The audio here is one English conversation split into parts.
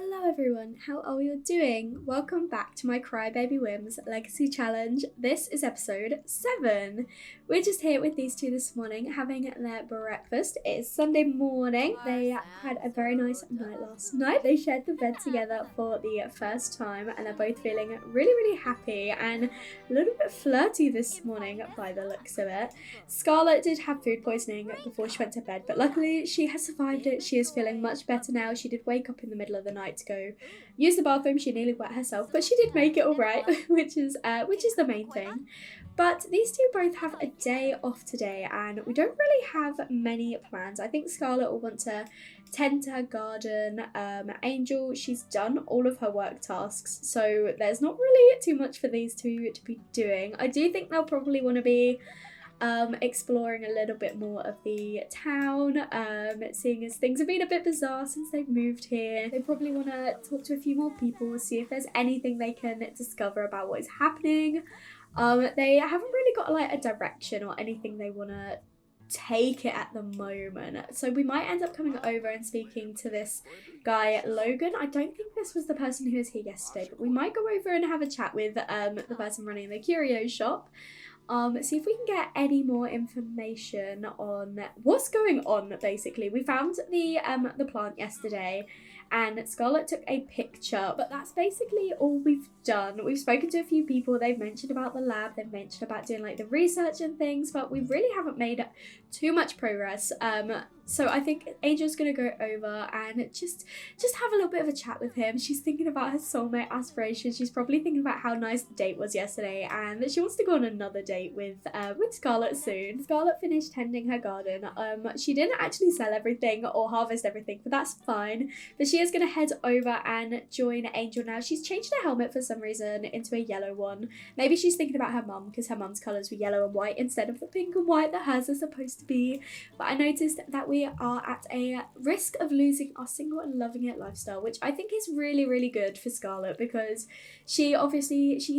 Hello everyone, how are you doing? Welcome back to my Crybaby Whims Legacy Challenge. This is episode 7. We're just here with these two this morning having their breakfast. It is Sunday morning. They had a very nice night last night. They shared the bed together for the first time and they're both feeling really happy and a little bit flirty this morning by the looks of it. Scarlett did have food poisoning before she went to bed, but luckily she has survived it. She is feeling much better now. She did wake up in the middle of the night to go use the bathroom. She nearly wet herself, but she did make it all right, which is the main thing. But these two both have a day off today and we don't really have many plans. I think Scarlett will want to tend to her garden. Angel, she's done all of her work tasks, so there's not really too much for these two to be doing. I do think they'll probably want to be exploring a little bit more of the town, seeing as things have been a bit bizarre since they've moved here. They probably want to talk to a few more people, see if there's anything they can discover about what is happening. They haven't really got like a direction or anything they want to take it at the moment, so we might end up coming over and speaking to this guy Logan. I don't think this was the person who was here yesterday, but we might go over and have a chat with the person running the curio shop. See if we can get any more information on what's going on. Basically, we found the plant yesterday and Scarlett took a picture, but that's basically all we've done. We've spoken to a few people. They've mentioned about the lab, they've mentioned about doing like the research and things, but we really haven't made too much progress. So I think Angel's gonna go over and just have a little bit of a chat with him. She's thinking about her soulmate aspirations. She's probably thinking about how nice the date was yesterday and that she wants to go on another date with Scarlett soon. Scarlett finished tending her garden. She didn't actually sell everything or harvest everything, but that's fine. But she is gonna head over and join Angel now. She's changed her helmet for some reason into a yellow one. Maybe she's thinking about her mum because her mum's colours were yellow and white instead of the pink and white that hers are supposed to be. But I noticed that we are at a risk of losing our single and loving it lifestyle, which I think is really good for Scarlett, because she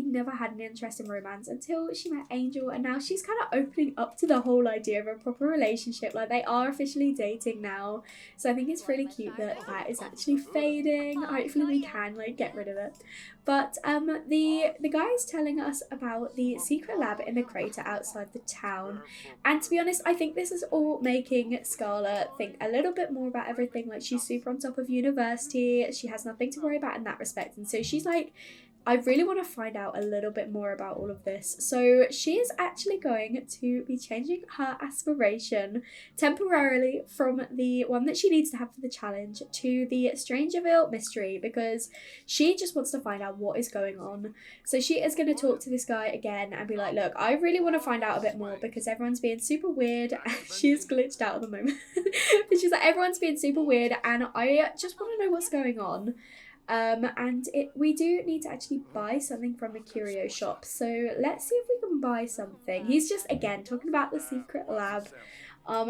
never had an interest in romance until she met Angel, and now she's kind of opening up to the whole idea of a proper relationship. Like, they are officially dating now, so I think it's really cute that that is actually fading. Hopefully we can like get rid of it. But the guy is telling us about the secret lab in the crater outside the town, and to be honest, I think this is all making Scarlett think a little bit more about everything. Like, she's super on top of university, she has nothing to worry about in that respect, and so she's like, I really want to find out a little bit more about all of this. So she is actually going to be changing her aspiration temporarily from the one that she needs to have for the challenge to the Strangerville mystery, because she just wants to find out what is going on. So she is going to talk to this guy again and be like, look, I really want to find out a bit more because everyone's being super weird. She's glitched out at the moment. But she's like, everyone's being super weird and I just want to know what's going on. We do need to actually buy something from the curio shop, so let's see if we can buy something. He's just again talking about the secret lab.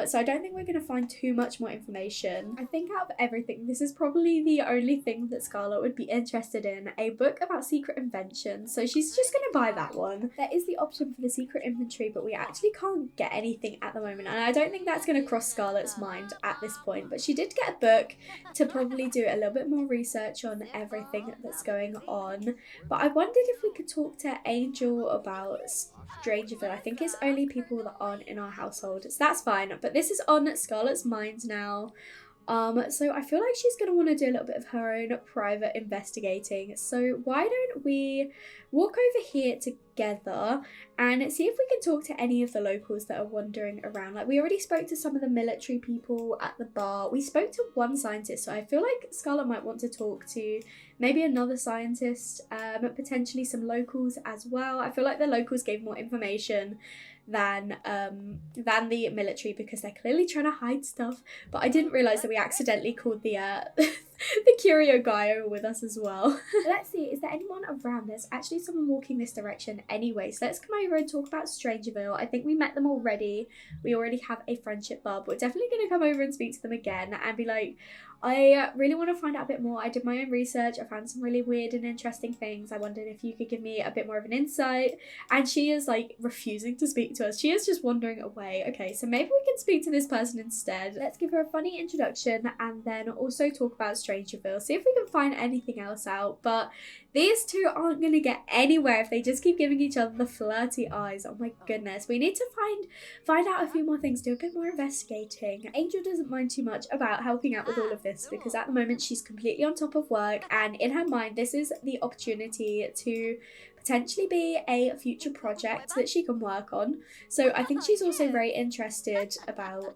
So I don't think we're going to find too much more information. I think out of everything, this is probably the only thing that Scarlett would be interested in, a book about secret inventions. So she's just going to buy that one. There is the option for the secret inventory, but we actually can't get anything at the moment. And I don't think that's going to cross Scarlett's mind at this point. But she did get a book to probably do a little bit more research on everything that's going on. But I wondered if we could talk to Angel about Strangerville. I think it's only people that aren't in our household, so that's fine. But this is on Scarlett's mind now. So I feel like she's going to want to do a little bit of her own private investigating. So why don't we walk over here together and see if we can talk to any of the locals that are wandering around. Like, we already spoke to some of the military people at the bar. We spoke to one scientist, so I feel like Scarlett might want to talk to maybe another scientist, potentially some locals as well. I feel like the locals gave more information than the military because they're clearly trying to hide stuff. But I didn't realise that we accidentally called the the curio guy over with us as well. Let's see, is there anyone around? There's actually someone walking this direction anyway, so let's come over and talk about Strangerville. I think we met them already. We already have a friendship bar, but we're definitely going to come over and speak to them again and be like, I really want to find out a bit more. I did my own research. I found some really weird and interesting things. I wondered if you could give me a bit more of an insight. And she is like refusing to speak to us. She is just wandering away. Okay, so maybe we can speak to this person instead. Let's give her a funny introduction and then also talk about Strangerville, see if we can find anything else out. But these two aren't going to get anywhere if they just keep giving each other the flirty eyes. Oh my goodness. We need to find out a few more things, do a bit more investigating. Angel doesn't mind too much about helping out with all of this because at the moment she's completely on top of work, and in her mind this is the opportunity to potentially be a future project that she can work on. So I think she's also very interested about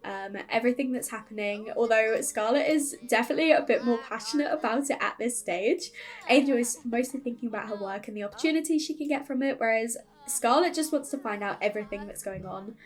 everything that's happening, although Scarlett is definitely a bit more passionate about it at this stage. Angel is mostly thinking about her work and the opportunity she can get from it, whereas Scarlett just wants to find out everything that's going on.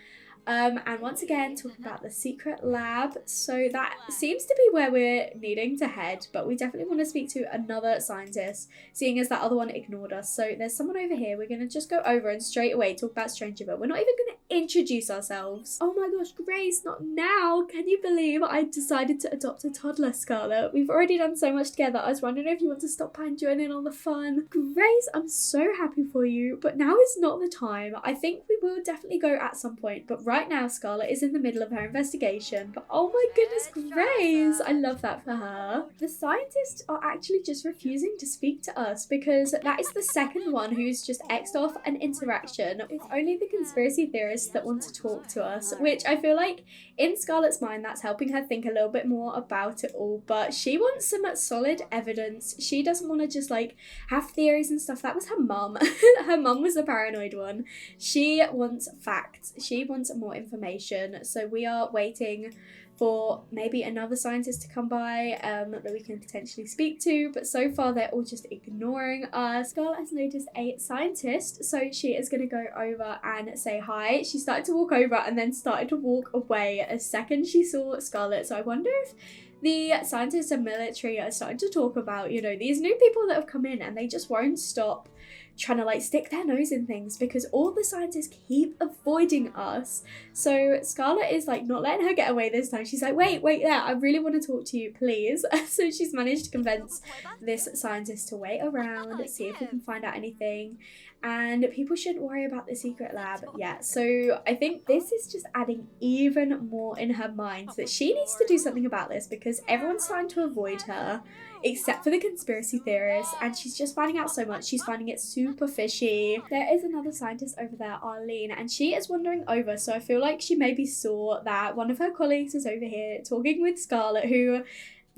And once again, talking about the secret lab. So that seems to be where we're needing to head, but we definitely want to speak to another scientist, seeing as that other one ignored us. So there's someone over here. We're going to just go over and straight away talk about Strangerville. We're not even going to introduce ourselves. Oh my gosh, Grace, not now. Can you believe I decided to adopt a toddler, Scarlett? We've already done so much together. I was wondering if you want to stop by and join in on the fun. Grace, I'm so happy for you, but now is not the time. I think we will definitely go at some point, but right now Scarlett is in the middle of her investigation. But oh my goodness, Grace, I love that for her. The scientists are actually just refusing to speak to us because that is the second one who's just X'd off an interaction. It's only the conspiracy theorists that want to talk to us, which I feel like in Scarlett's mind that's helping her think a little bit more about it all, but she wants some solid evidence. She doesn't want to just like have theories and stuff. That was her mum. Her mum was the paranoid one. She wants facts. She wants more information. So we are waiting for maybe another scientist to come by that we can potentially speak to, but so far they're all just ignoring us. Scarlett has noticed a scientist, so she is going to go over and say hi. She started to walk over and then started to walk away a second she saw Scarlett, so I wonder if the scientists and military are starting to talk about, you know, these new people that have come in and they just won't stop trying to like stick their nose in things because all the scientists keep avoiding us. So Scarlett is like not letting her get away this time. She's like, wait there, I really want to talk to you, please. So she's managed to convince this scientist to wait around, see if we can find out anything, and people shouldn't worry about the secret lab yet. So I think this is just adding even more in her mind that she needs to do something about this because everyone's starting to avoid her except for the conspiracy theorists, and she's just finding out so much. She's finding it super fishy. There is another scientist over there, Arlene, and she is wandering over, so I feel like she maybe saw that one of her colleagues is over here talking with Scarlett, who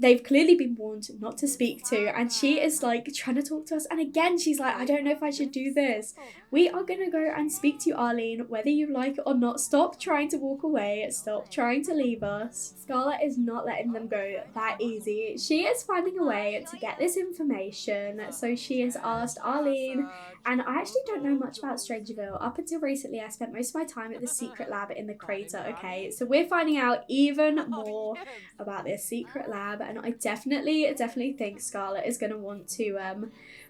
they've clearly been warned not to speak to, and she is like trying to talk to us, and again she's like, I don't know if I should do this. We are gonna go and speak to you, Arlene, whether you like it or not. Stop trying to walk away, stop trying to leave us. Scarlett is not letting them go that easy. She is finding a way to get this information, so she has asked Arlene, and I actually don't know much about Strangerville. Up until recently I spent most of my time at the secret lab in the crater, okay? So we're finding out even more about this secret lab, and I definitely think Scarlett is going to want to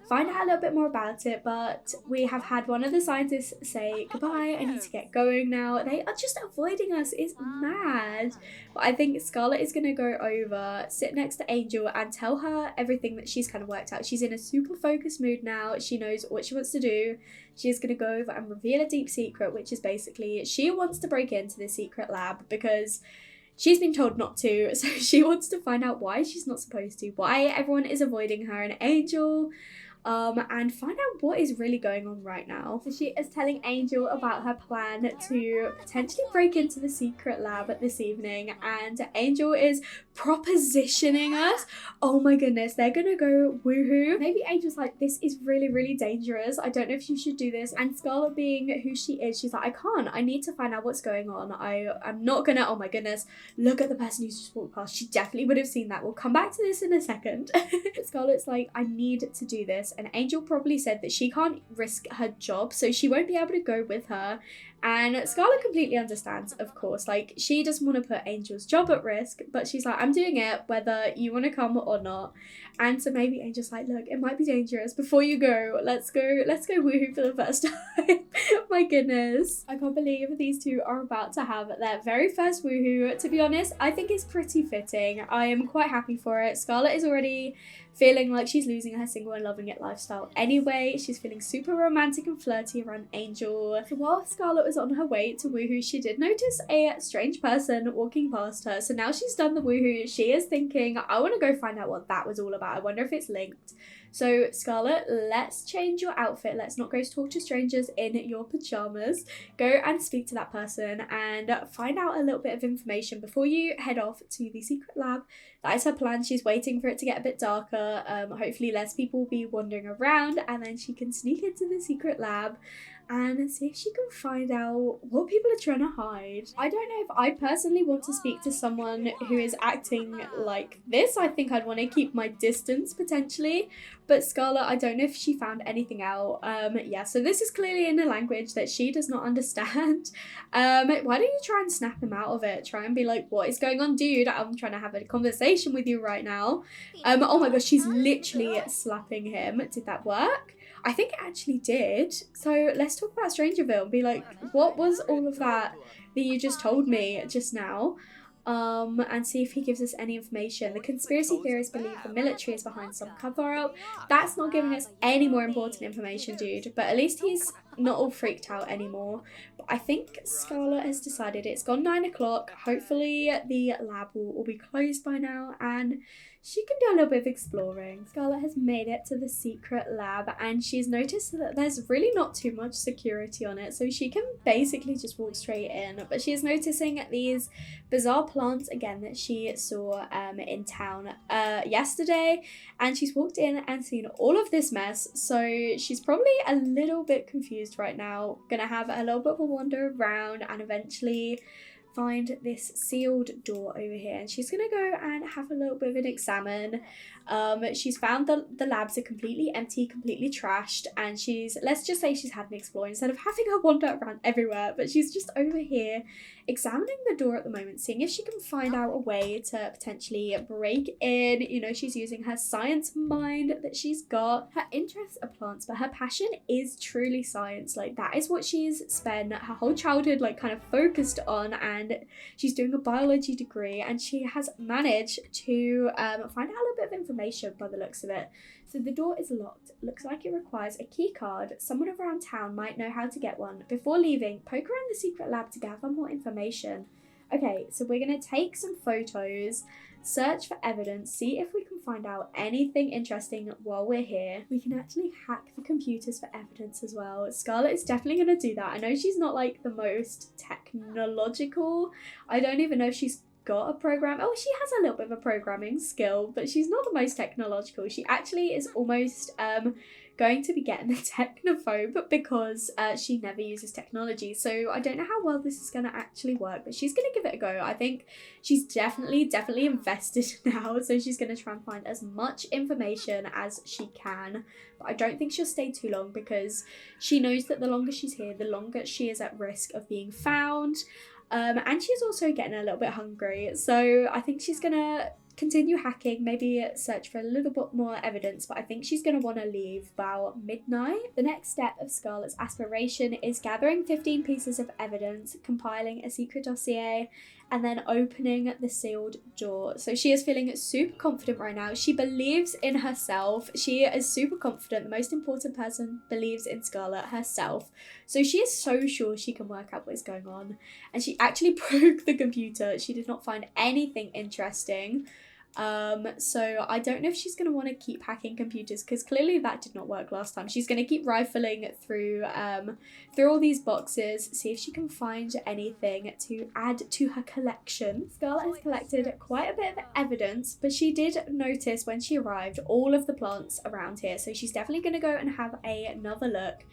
find out a little bit more about it, but we have had one of the scientists say goodbye. I need to get going now. They are just avoiding us. It's mad. But I think Scarlett is going to go over, sit next to Angel and tell her everything that she's kind of worked out. She's in a super focused mood now. She knows what she wants to do. She is going to go over and reveal a deep secret, which is basically she wants to break into the secret lab because she's been told not to, so she wants to find out why she's not supposed to, why everyone is avoiding her and Angel, and find out what is really going on right now. So she is telling Angel about her plan to potentially break into the secret lab this evening, and Angel is propositioning us. Oh my goodness, they're gonna go woohoo. Maybe Angel's like, this is really dangerous. I don't know if you should do this. And Scarlett, being who she is, she's like, I can't. I need to find out what's going on. I'm not gonna, oh my goodness, look at the person who's just walked past. She definitely would have seen that. We'll come back to this in a second. But Scarlett's like, I need to do this. And Angel probably said that she can't risk her job, so she won't be able to go with her. And Scarlett completely understands, of course. Like, she doesn't want to put Angel's job at risk, but she's like, I'm doing it whether you want to come or not. And so maybe Angel's like, look, it might be dangerous. Before you go, let's go woohoo for the first time. My goodness. I can't believe these two are about to have their very first woohoo. To be honest, I think it's pretty fitting. I am quite happy for it. Scarlett is already feeling like she's losing her single and loving it lifestyle anyway. She's feeling super romantic and flirty around Angel. So while Scarlett was on her way to woohoo, she did notice a strange person walking past her. So now she's done the woohoo, she is thinking, I want to go find out what that was all about. I wonder if it's linked. So Scarlett, let's change your outfit. Let's not go talk to strangers in your pajamas. Go and speak to that person and find out a little bit of information before you head off to the secret lab. That is her plan. She's waiting for it to get a bit darker. Hopefully less people will be wandering around, and then she can sneak into the secret lab and see if she can find out what people are trying to hide. I don't know if I personally want to speak to someone who is acting like this. I think I'd want to keep my distance potentially. But Scarlett, I don't know if she found anything out. Yeah, so this is clearly in a language that she does not understand. Why don't you try and snap him out of it? Try and be like, what is going on, dude? I'm trying to have a conversation with you right now. Oh my gosh, she's literally slapping him. Did that work? I think it actually did. So let's talk about Strangerville and be like, what was all of that you just told me just now? And see if he gives us any information. The conspiracy theorists believe the military is behind some cover-up. That's not giving us any more important information, dude. But at least he's not all freaked out anymore. But I think Scarlett has decided it's gone 9 o'clock. Hopefully the lab will all be closed by now and she can do a little bit of exploring. Scarlett has made it to the secret lab and she's noticed that there's really not too much security on it, so she can basically just walk straight in. But she is noticing these bizarre plants again that she saw in town yesterday, and she's walked in and seen all of this mess, so she's probably a little bit confused right now. Gonna have a little bit of a wander around and eventually find this sealed door over here, and she's gonna go and have a little bit of an examine. She's found the labs are completely empty, completely trashed, and let's just say she's had an explore instead of having her wander around everywhere, but she's just over here examining the door at the moment, seeing if she can find out a way to potentially break in. You know, she's using her science mind that she's got. Her interests are plants, but her passion is truly science. Like, that is what she's spent her whole childhood like kind of focused on, and she's doing a biology degree, and she has managed to find out a little bit of information by the looks of it. So the door is locked. Looks like it requires a key card. Someone around town might know how to get one. Before leaving, poke around the secret lab to gather more information. Okay, so we're going to take some photos, search for evidence, see if we can find out anything interesting while we're here. We can actually hack the computers for evidence as well. Scarlett is definitely going to do that. I know she's not like the most technological. I don't even know if she's got a program. Oh, she has a little bit of a programming skill, but she's not the most technological. She actually is almost going to be getting the technophobe because she never uses technology. So I don't know how well this is going to actually work, but she's going to give it a go. I think she's definitely invested now, so she's going to try and find as much information as she can. But I don't think she'll stay too long because she knows that the longer she's here, the longer she is at risk of being found. And she's also getting a little bit hungry, so I think she's gonna continue hacking, maybe search for a little bit more evidence, but I think she's going to want to leave about midnight. The next step of Scarlett's aspiration is gathering 15 pieces of evidence, compiling a secret dossier, and then opening the sealed door. So she is feeling super confident right now. She believes in herself. She is super confident. The most important person believes in Scarlett, herself. So she is so sure she can work out what is going on. And she actually broke the computer. She did not find anything interesting. So I don't know if she's going to want to keep hacking computers because clearly that did not work last time. She's going to keep rifling through all these boxes, see if she can find anything to add to her collection. Scarlett has collected quite a bit of evidence, but she did notice when she arrived all of the plants around here, so she's definitely going to go and have another look.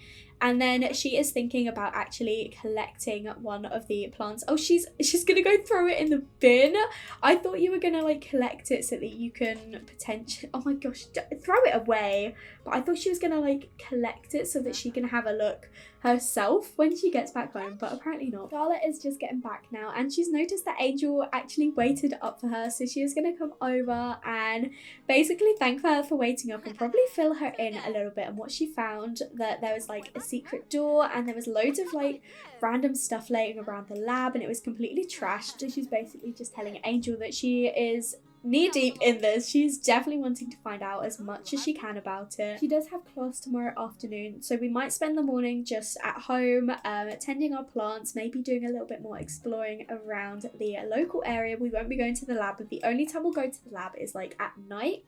And then she is thinking about actually collecting one of the plants. Oh, she's gonna go throw it in the bin. I thought you were gonna like collect it so that you can potentially, oh my gosh, throw it away. But I thought she was gonna like collect it so that she can have a look herself when she gets back home, but apparently not. Scarlett is just getting back now, and she's noticed that Angel actually waited up for her, so she is gonna come over and basically thank her for waiting up and probably fill her in a little bit on what she found, that there was like a secret door and there was loads of like random stuff laying around the lab and it was completely trashed. So she's basically just telling Angel that she is knee deep in this. She's definitely wanting to find out as much as she can about it. She does have class tomorrow afternoon, so we might spend the morning just at home, attending our plants, maybe doing a little bit more exploring around the local area. We won't be going to the lab, but the only time we'll go to the lab is like at night.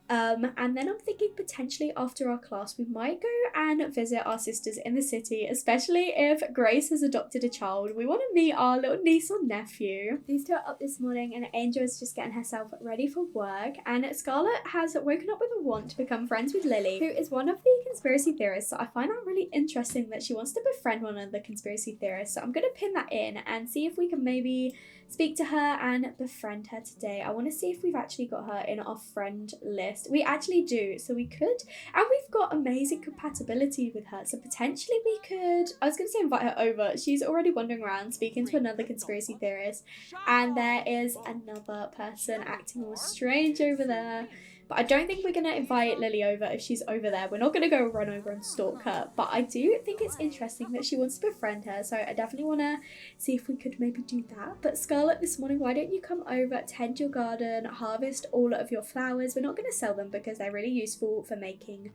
And then I'm thinking potentially after our class we might go and visit our sisters in the city, especially if Grace has adopted a child. We want to meet our little niece or nephew. These two are up this morning and Angel is just getting herself ready for work, and Scarlett has woken up with a want to become friends with Lily, who is one of the conspiracy theorists. So I find that really interesting that she wants to befriend one of the conspiracy theorists. So I'm going to pin that in and see if we can maybe speak to her and befriend her today. I want to see if we've actually got her in our friend list. We actually do, so we could, and we've got amazing compatibility with her, so potentially we could, I was going to say invite her over. She's already wandering around speaking to another conspiracy theorist, and there is another person acting all strange over there. But I don't think we're going to invite Lily over if she's over there. We're not going to go run over and stalk her. But I do think it's interesting that she wants to befriend her. So I definitely want to see if we could maybe do that. But Scarlett, this morning, why don't you come over, tend your garden, harvest all of your flowers. We're not going to sell them because they're really useful for making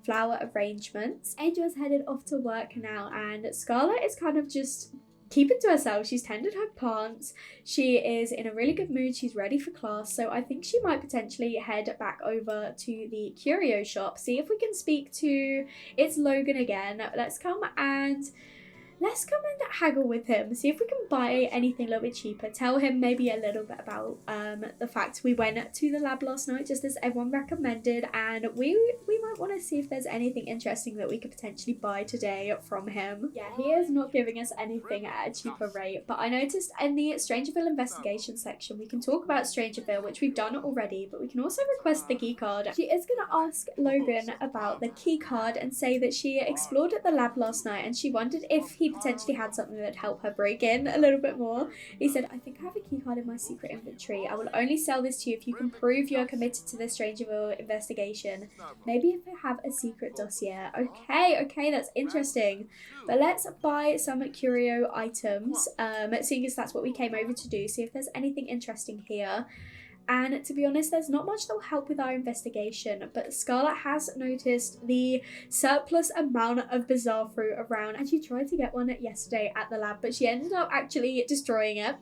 flower arrangements. Angel's headed off to work now, and Scarlett is kind of just keeping to herself. She's tended her plants. She is in a really good mood. She's ready for class. So I think she might potentially head back over to the curio shop, see if we can speak to, it's Logan again. Let's come and haggle with him, see if we can buy anything a little bit cheaper. Tell him maybe a little bit about the fact we went to the lab last night just as everyone recommended, and we might want to see if there's anything interesting that we could potentially buy today from him. Yeah, he is not giving us anything at a cheaper rate, but I noticed in the Strangerville investigation section we can talk about Strangerville, which we've done already, but we can also request the key card. She is going to ask Logan about the key card and say that she explored at the lab last night and she wondered if he potentially had something that would help her break in a little bit more. He said, I think I have a key card in my secret inventory. I will only sell this to you if you can prove you're committed to the Strangerville investigation. Maybe if I have a secret dossier. Okay, that's interesting. But let's buy some curio items, seeing as that's what we came over to do. See if there's anything interesting here. And to be honest, there's not much that will help with our investigation, but Scarlett has noticed the surplus amount of bizarre fruit around, and she tried to get one yesterday at the lab, but she ended up actually destroying it,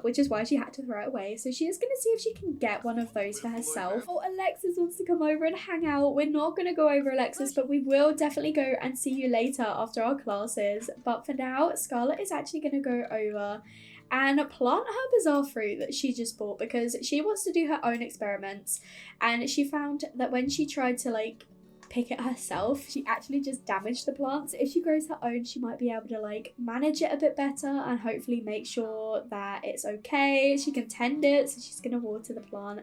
which is why she had to throw it away. So she is going to see if she can get one of those for herself. Oh, Alexis wants to come over and hang out. We're not going to go over, Alexis, but we will definitely go and see you later after our classes. But for now, Scarlett is actually going to go over and plant her bizarre fruit that she just bought because she wants to do her own experiments, and she found that when she tried to like pick it herself, she actually just damaged the plant. So if she grows her own, she might be able to like manage it a bit better and hopefully make sure that it's okay. She can tend it, so she's going to water the plant.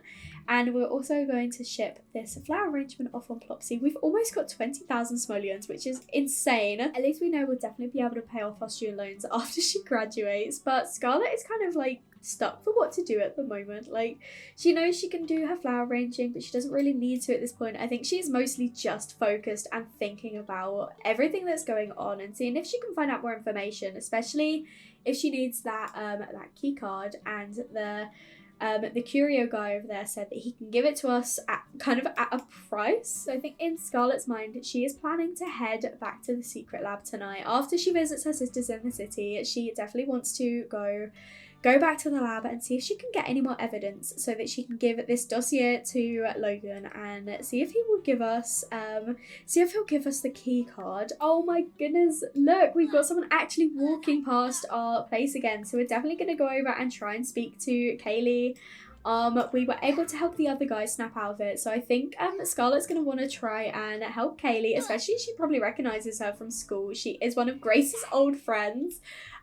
And we're also going to ship this flower arrangement off on Plopsy. We've almost got 20,000 simoleons, which is insane. At least we know we'll definitely be able to pay off our student loans after she graduates. But Scarlett is kind of like stuck for what to do at the moment. Like, she knows she can do her flower arranging, but she doesn't really need to at this point. I think she's mostly just focused and thinking about everything that's going on and seeing if she can find out more information, especially if she needs that that key card. And the curio guy over there said that he can give it to us at a price. So I think in Scarlett's mind, she is planning to head back to the secret lab tonight. After she visits her sisters in the city, she definitely wants to go back to the lab and see if she can get any more evidence so that she can give this dossier to Logan and see if he will give us, he'll give us the key card. Oh my goodness, look, we've got someone actually walking past our place again. So we're definitely going to go over and try and speak to Kaylee. We were able to help the other guy snap out of it, so I think Scarlett's going to want to try and help Kaylee, especially she probably recognises her from school. She is one of Grace's old friends.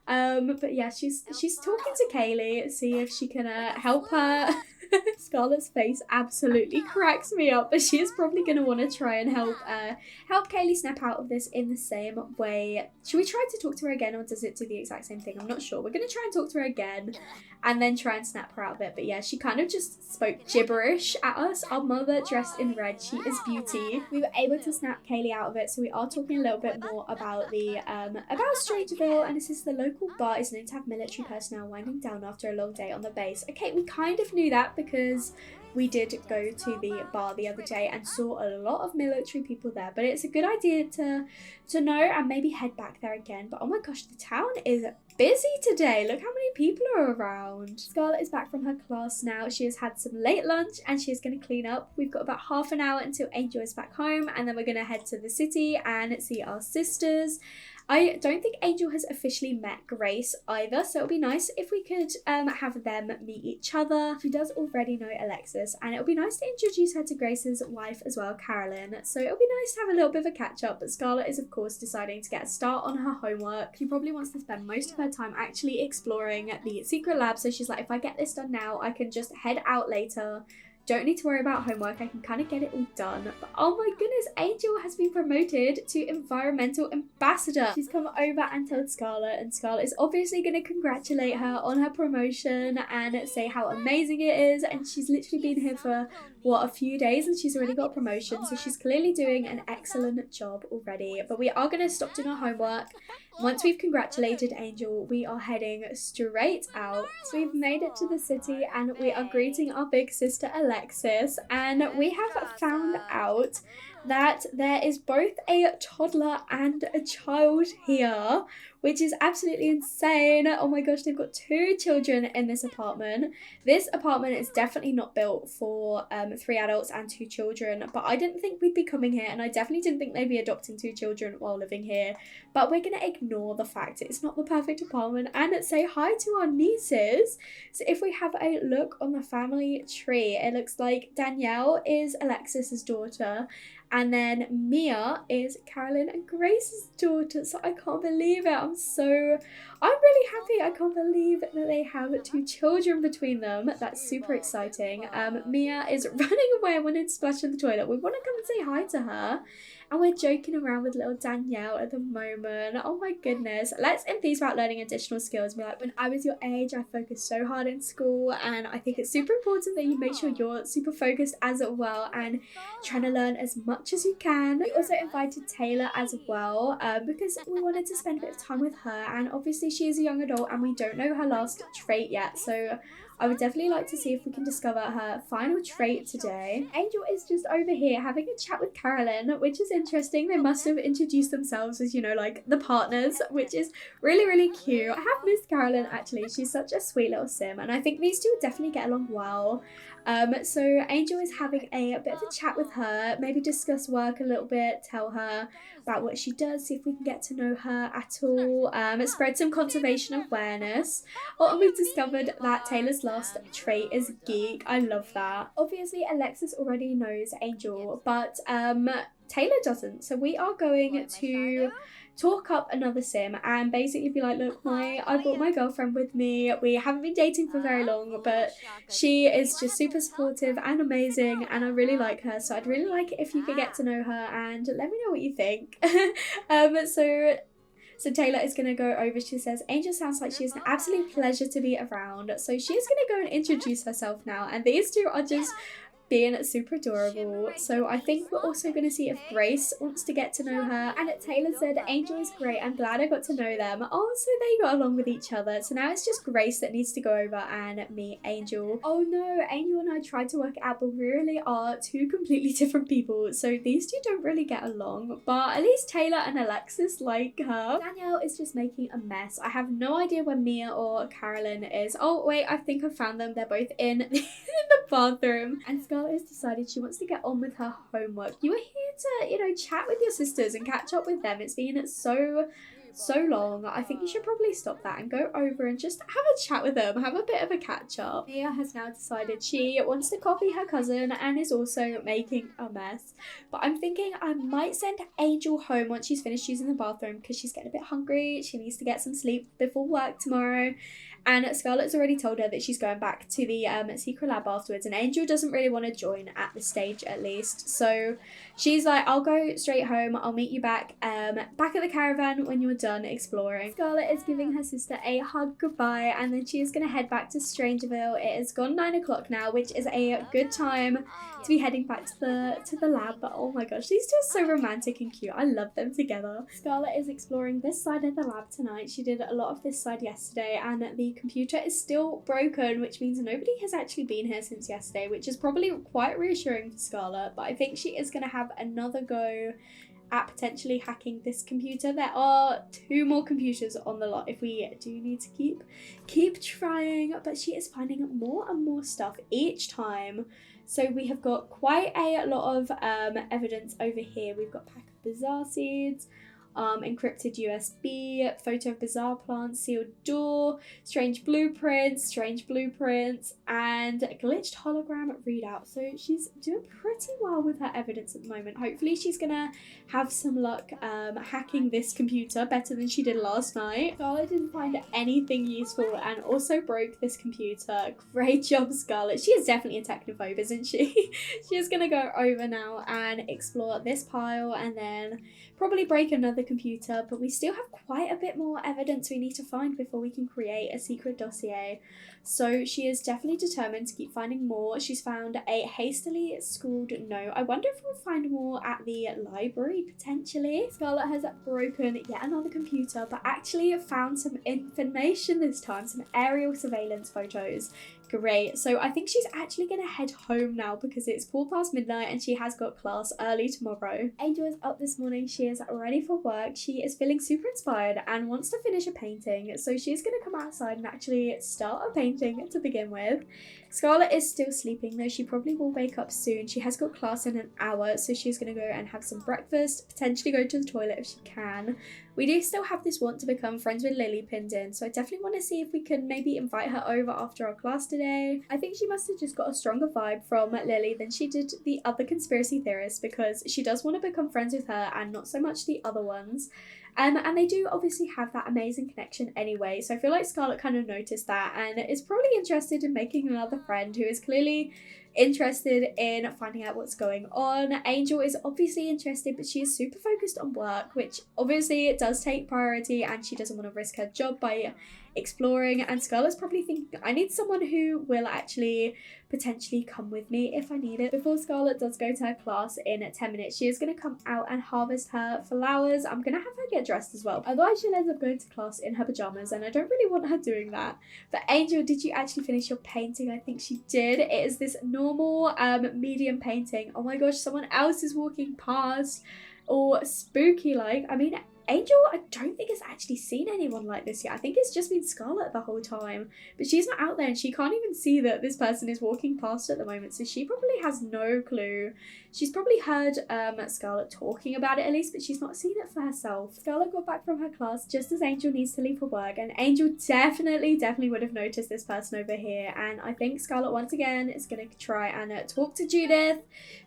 But yeah, she's talking to Kaylee, see if she can help her. Scarlett's face absolutely cracks me up, but she is probably going to want to try and help Kaylee snap out of this in the same way. Should we try to talk to her again, or does it do the exact same thing? I'm not sure. We're going to try and talk to her again and then try and snap her out of it. But yeah, she kind of just spoke gibberish at us. Our mother dressed in red, she is beauty. We were able to snap Kaylee out of it, so we are talking a little bit more about the about Strangerville, and this is the local bar is known to have military personnel winding down after a long day on the base. Okay, we kind of knew that because we did go to the bar the other day and saw a lot of military people there, but it's a good idea to know and maybe head back there again. But oh my gosh, the town is busy today. Look how many people are around. Scarlett is back from her class now. She has had some late lunch and she is going to clean up. We've got about half an hour until Angel is back home, and then we're going to head to the city and see our sisters. I don't think Angel has officially met Grace either, so it'll be nice if we could have them meet each other. She does already know Alexis, and it'll be nice to introduce her to Grace's wife as well, Carolyn. So it'll be nice to have a little bit of a catch up, but Scarlett is of course deciding to get a start on her homework. She probably wants to spend most of her time actually exploring the secret lab, so she's like, if I get this done now, I can just head out later. Don't need to worry about homework, I can kind of get it all done. But oh my goodness, Angel has been promoted to Environmental Ambassador. She's come over and told Scarlett, and Scarlett is obviously going to congratulate her on her promotion and say how amazing it is. And she's literally been here for, what, a few days, and she's already got a promotion. So she's clearly doing an excellent job already. But we are going to stop doing our homework. Once we've congratulated Angel, we are heading straight out. So we've made it to the city and we are greeting our big sister Alexis, and we have found out that there is both a toddler and a child here, which is absolutely insane. Oh my gosh, they've got 2 children in this apartment. This apartment is definitely not built for 3 adults and 2 children, but I didn't think we'd be coming here, and I definitely didn't think they'd be adopting 2 children while living here. But we're going to ignore the fact it's not the perfect apartment and say hi to our nieces. So if we have a look on the family tree, it looks like Danielle is Alexis's daughter, and then Mia is Carolyn and Grace's daughter. So I can't believe it. I'm really happy. I can't believe that they have 2 children between them. That's super exciting. Mia is running away and wanted to splash in the toilet. We want to come and say hi to her. And we're joking around with little Danielle at the moment. Oh my goodness. Let's enthuse about learning additional skills. Be like, when I was your age, I focused so hard in school, and I think it's super important that you make sure you're super focused as well and trying to learn as much as you can. We also invited Taylor as well because we wanted to spend a bit of time with her, and obviously she is a young adult and we don't know her last trait yet, so I would definitely like to see if we can discover her final trait today. Angel is just over here having a chat with Carolyn, which is interesting. They must have introduced themselves as, you know, like the partners, which is really, really cute. I have missed Carolyn actually. She's such a sweet little sim, and I think these two would definitely get along well. So Angel is having a bit of a chat with her, maybe discuss work a little bit, tell her about what she does, see if we can get to know her at all, spread some conservation awareness. Oh, and we've discovered that Taylor's last trait is geek. I love that. Obviously Alexis already knows Angel, but Taylor doesn't, so we are going to talk up another sim and basically be like, look, I brought my girlfriend with me. We haven't been dating for very long, but she is just super supportive and amazing, and I really like her, so I'd really like it if you could get to know her and let me know what you think. So Taylor is going to go over. She says, Angel sounds like she is an absolute pleasure to be around. So she's going to go and introduce herself now, and these two are just being super adorable. So I think we're also going to see if Grace wants to get to know her. And Taylor said, Angel is great, I'm glad I got to know them. Oh, so they got along with each other. So now it's just Grace that needs to go over and meet Angel. Oh no, Angel and I tried to work it out, but we really are 2 completely different people. So these 2 don't really get along, but at least Taylor and Alexis like her. Danielle is just making a mess. I have no idea where Mia or Carolyn is. Oh wait, I think I found them. They're both in the bathroom. And Scarlett has decided she wants to get on with her homework. You were here to, you know, chat with your sisters and catch up with them. It's been so long. I think you should probably stop that and go over and just have a chat with them, have a bit of a catch up. Mia has now decided she wants to copy her cousin and is also making a mess. But I'm thinking I might send Angel home once she's finished using the bathroom because she's getting a bit hungry. She needs to get some sleep before work tomorrow. And Scarlett's already told her that she's going back to the secret lab afterwards, and Angel doesn't really want to join at this stage at least. So she's like, I'll go straight home, I'll meet you back at the caravan when you're done exploring. Scarlett is giving her sister a hug goodbye, and then she is going to head back to Strangerville. It has gone 9 o'clock now, which is a good time to be heading back to the lab. But oh my gosh, these two are so romantic and cute. I love them together. Scarlett is exploring this side of the lab tonight. She did a lot of this side yesterday, and the the computer is still broken, which means nobody has actually been here since yesterday, which is probably quite reassuring for Scarlett, but I think she is going to have another go at potentially hacking this computer. There are 2 more computers on the lot if we do need to keep trying, but she is finding more and more stuff each time. So we have got quite a lot of evidence over here. We've got pack of bizarre seeds, encrypted USB, photo of bizarre plants, sealed door, strange blueprints, and glitched hologram readout. So she's doing pretty well with her evidence at the moment. Hopefully she's gonna have some luck hacking this computer better than she did last night. Scarlett didn't find anything useful and also broke this computer. Great job, Scarlett. She is definitely a technophobe, isn't she? She is gonna go over now and explore this pile and then probably break another computer, but we still have quite a bit more evidence we need to find before we can create a secret dossier. So she is definitely determined to keep finding more. She's found a hastily scrawled note. I wonder if we'll find more at the library potentially. Scarlett has broken yet another computer, but actually found some information this time, some aerial surveillance photos. Great. So I think she's actually going to head home now because it's midnight and she has got class early tomorrow. Angel is up this morning. She is ready for work. She is feeling super inspired and wants to finish a painting. So she's going to come outside and actually start a painting to begin with. Scarlett is still sleeping though. She probably will wake up soon. She has got class in an hour, so she's going to go and have some breakfast, potentially go to the toilet if she can. We do still have this want to become friends with Lily pinned in, so I definitely want to see if we can maybe invite her over after our class today. I think she must have just got a stronger vibe from Lily than she did the other conspiracy theorists, because she does want to become friends with her and not so much the other ones. And they do obviously have that amazing connection anyway, so I feel like Scarlett kind of noticed that and is probably interested in making another friend who is clearly interested in finding out what's going on. Angel is obviously interested, but she is super focused on work, which obviously it does take priority, and she doesn't want to risk her job by exploring. And Scarlett's probably thinking, I need someone who will actually potentially come with me if I need it. Before Scarlett does go to her class in 10 minutes, she is going to come out and harvest her flowers. I'm going to have her get dressed as well. Otherwise she'll end up going to class in her pajamas, and I don't really want her doing that. But Angel, did you actually finish your painting? I think she did. It is this normal medium painting. Oh my gosh, someone else is walking past, or spooky like. I mean, Angel, I don't think has actually seen anyone like this yet. I think it's just been Scarlett the whole time. But she's not out there and she can't even see that this person is walking past at the moment. So she probably has no clue. She's probably heard Scarlett talking about it at least, but she's not seen it for herself. Scarlett got back from her class just as Angel needs to leave for work. And Angel definitely would have noticed this person over here. And I think Scarlett once again is going to try and talk to Judith.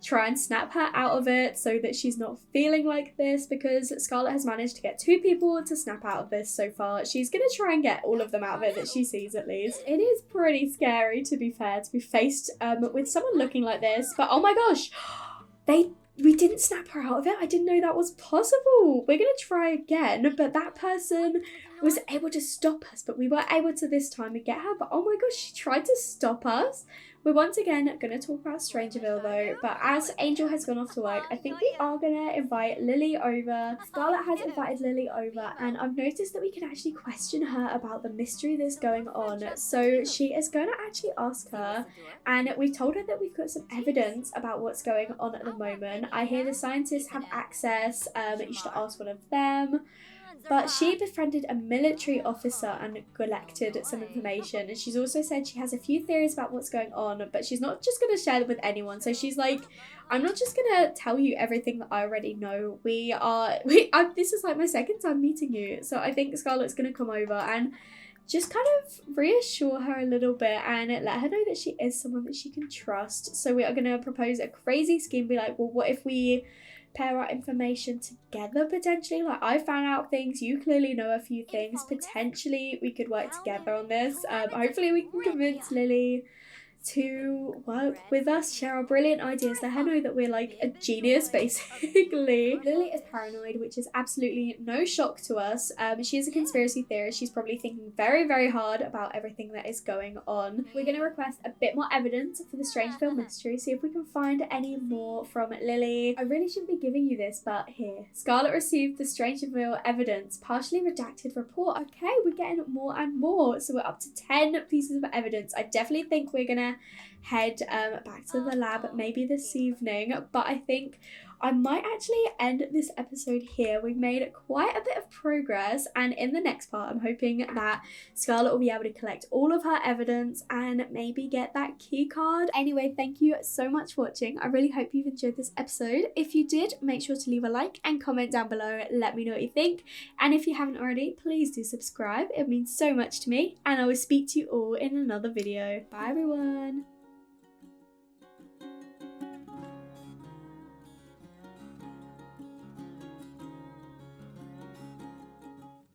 Try and snap her out of it so that she's not feeling like this, because Scarlett has managed to get 2 people to snap out of this so far. She's going to try and get all of them out of it that she sees at least. It is pretty scary, to be fair, to be faced with someone looking like this. But oh my gosh, we didn't snap her out of it. I didn't know that was possible. We're going to try again, but that person was able to stop us, but we were able to this time and get her. But oh my gosh, she tried to stop us. We're once again going to talk about Strangerville though, but as Angel has gone off to work, I think we are going to invite Lily over. Scarlett has invited Lily over, and I've noticed that we can actually question her about the mystery that's going on. So she is going to actually ask her, and we told her that we've got some evidence about what's going on at the moment. I hear the scientists have access, you should ask one of them. But she befriended a military officer and collected some information, and she's also said she has a few theories about what's going on, but she's not just going to share them with anyone. So she's like, I'm not just going to tell you everything that I already know. This is like my second time meeting you, so I think Scarlett's going to come over and just kind of reassure her a little bit and let her know that she is someone that she can trust. So we are going to propose a crazy scheme, be like, well, what if we pair our information together potentially? Like, I found out things, you clearly know a few things, potentially we could work together on this. Hopefully we can convince Lily to work with us, share our brilliant ideas, let her know that we're like a genius basically. Lily is paranoid, which is absolutely no shock to us. She is a conspiracy theorist. She's probably thinking very, very hard about everything that is going on. We're going to request a bit more evidence for the Strangerville mystery, see if we can find any more from Lily. I really shouldn't be giving you this, but here. Scarlett received the Strangerville evidence, partially redacted report. Okay, we're getting more and more. So we're up to 10 pieces of evidence. I definitely think we're gonna head back to the lab maybe this evening, but I think I might actually end this episode here. We've made quite a bit of progress, and in the next part I'm hoping that Scarlett will be able to collect all of her evidence and maybe get that key card. Anyway, thank you so much for watching. I really hope you've enjoyed this episode. If you did, make sure to leave a like and comment down below. Let me know what you think, and if you haven't already, please do subscribe. It means so much to me, and I will speak to you all in another video. Bye everyone.